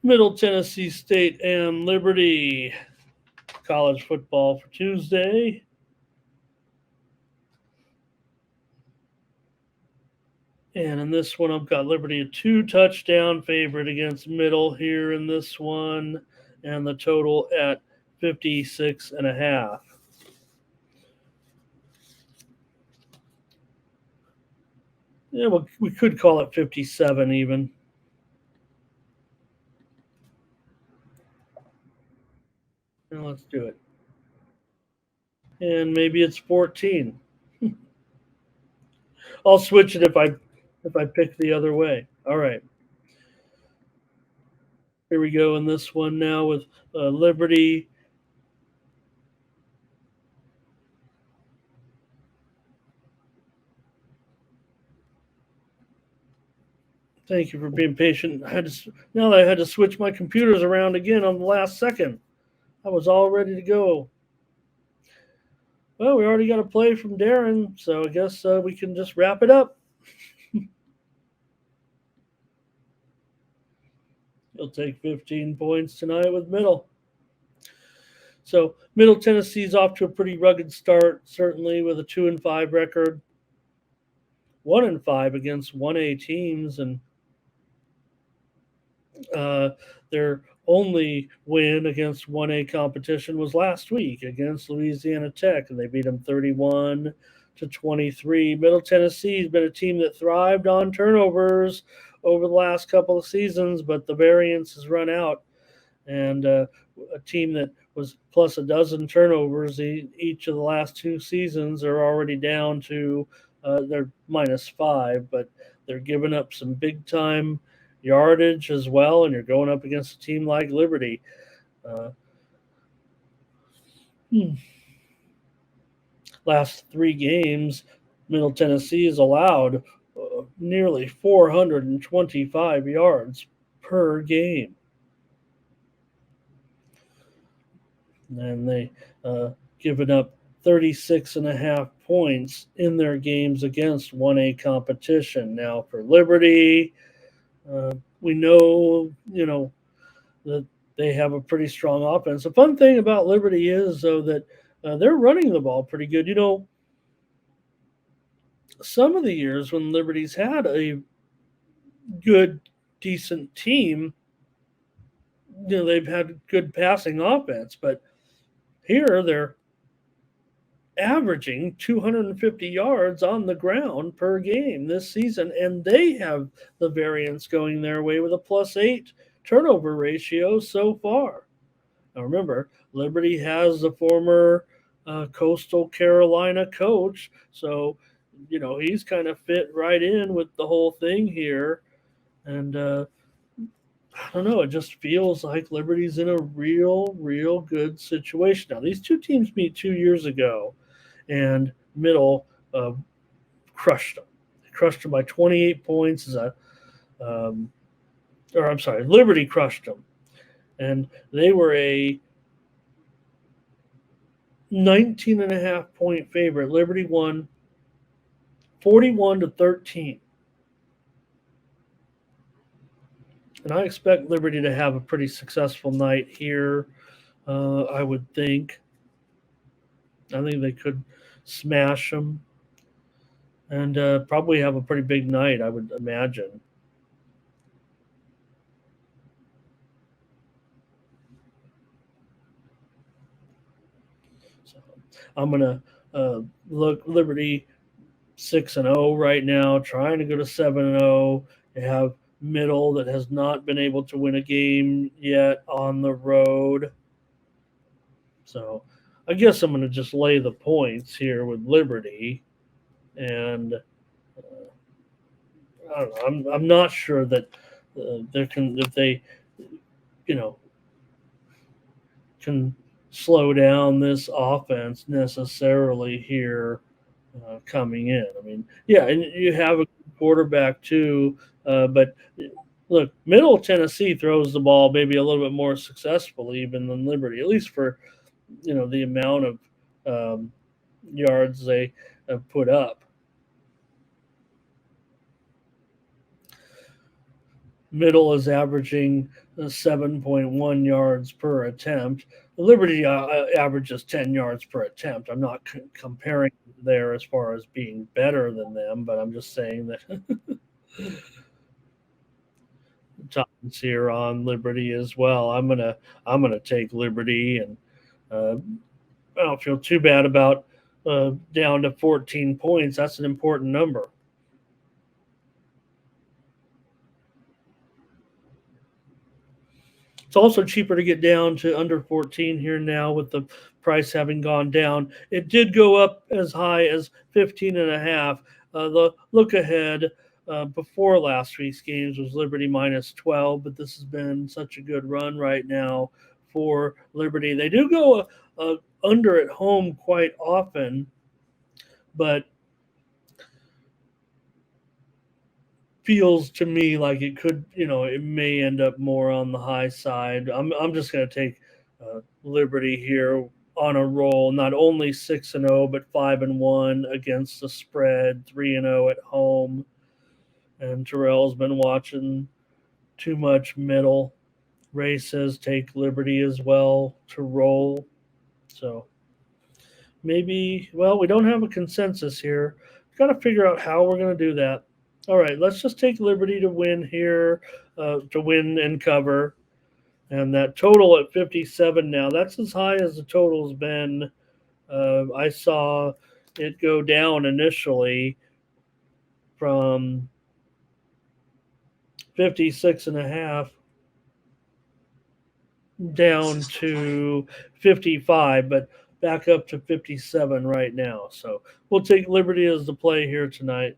Middle Tennessee State and Liberty. College football for Tuesday. And in this one, I've got Liberty a 2-touchdown favorite against Middle here in this one, and the total at 56.5. Yeah, well, we could call it 57 even. Now let's do it. And maybe it's 14. I'll switch it if I pick the other way. All right. Here we go in this one now with Liberty. Thank you for being patient. Now that I had to switch my computers around again on the last second. I was all ready to go. Well, we already got a play from Darren, so I guess we can just wrap it up. He'll take 15 points tonight with Middle. So Middle Tennessee's off to a pretty rugged start, certainly with a 2-5 record, 1-5 against 1A teams, and their only win against 1A competition was last week against Louisiana Tech, and they beat them 31-23. Middle Tennessee's been a team that thrived on turnovers over the last couple of seasons, but the variance has run out, and a team that was plus a dozen turnovers each of the last two seasons are already down to they're -5, but they're giving up some big time yardage as well, and you're going up against a team like Liberty. Uh, Last three games, Middle Tennessee has allowed nearly 425 yards per game. And they given up 36.5 points in their games against 1A competition. Now for Liberty, we know, that they have a pretty strong offense. The fun thing about Liberty is, though, that they're running the ball pretty good. Some of the years when Liberty's had a good, decent team, they've had good passing offense, but here they're averaging 250 yards on the ground per game this season, and they have the variance going their way with a +8 turnover ratio so far. Now remember, Liberty has the former Coastal Carolina coach, so he's kind of fit right in with the whole thing here, and I don't know. It just feels like Liberty's in a real good situation now. These two teams meet 2 years ago, and Middle crushed them. They crushed them by 28 points. Or I'm sorry, Liberty crushed them, and they were a 19.5 point favorite. Liberty won 41-13. And I expect Liberty to have a pretty successful night here. I would think. I think they could smash them and probably have a pretty big night, I would imagine. So I'm going to look Liberty 6-0 right now, trying to go to 7-0. They have Middle that has not been able to win a game yet on the road. So I guess I'm going to just lay the points here with Liberty. And I don't know. I'm not sure that if they can slow down this offense necessarily here coming in. I mean, yeah, and you have a quarterback too, but look, Middle Tennessee throws the ball maybe a little bit more successfully even than Liberty, at least for the amount of yards they have put up. Middle is averaging 7.1 yards per attempt. Liberty averages 10 yards per attempt. I'm not comparing there as far as being better than them, but I'm just saying that Titans here on Liberty as well. I'm gonna take Liberty, and uh, I don't feel too bad about down to 14 points. That's an important number. It's also cheaper to get down to under 14 here now with the price having gone down. It did go up as high as 15 and a half. The look ahead before last week's games was Liberty minus 12, but this has been such a good run right now for Liberty. They do go under at home quite often, but feels to me like it could, it may end up more on the high side. I'm just going to take Liberty here on a roll. Not only 6-0, but 5-1 against the spread, 3-0 at home. And Terrell's been watching too much middle. Ray says take Liberty as well to roll. So maybe, well, we don't have a consensus here. We've got to figure out how we're going to do that. All right, let's just take Liberty to win here, to win and cover. And that total at 57 now, that's as high as the total's been. I saw it go down initially from 56 and a half down to 55, but back up to 57 right now. So we'll take Liberty as the play here tonight.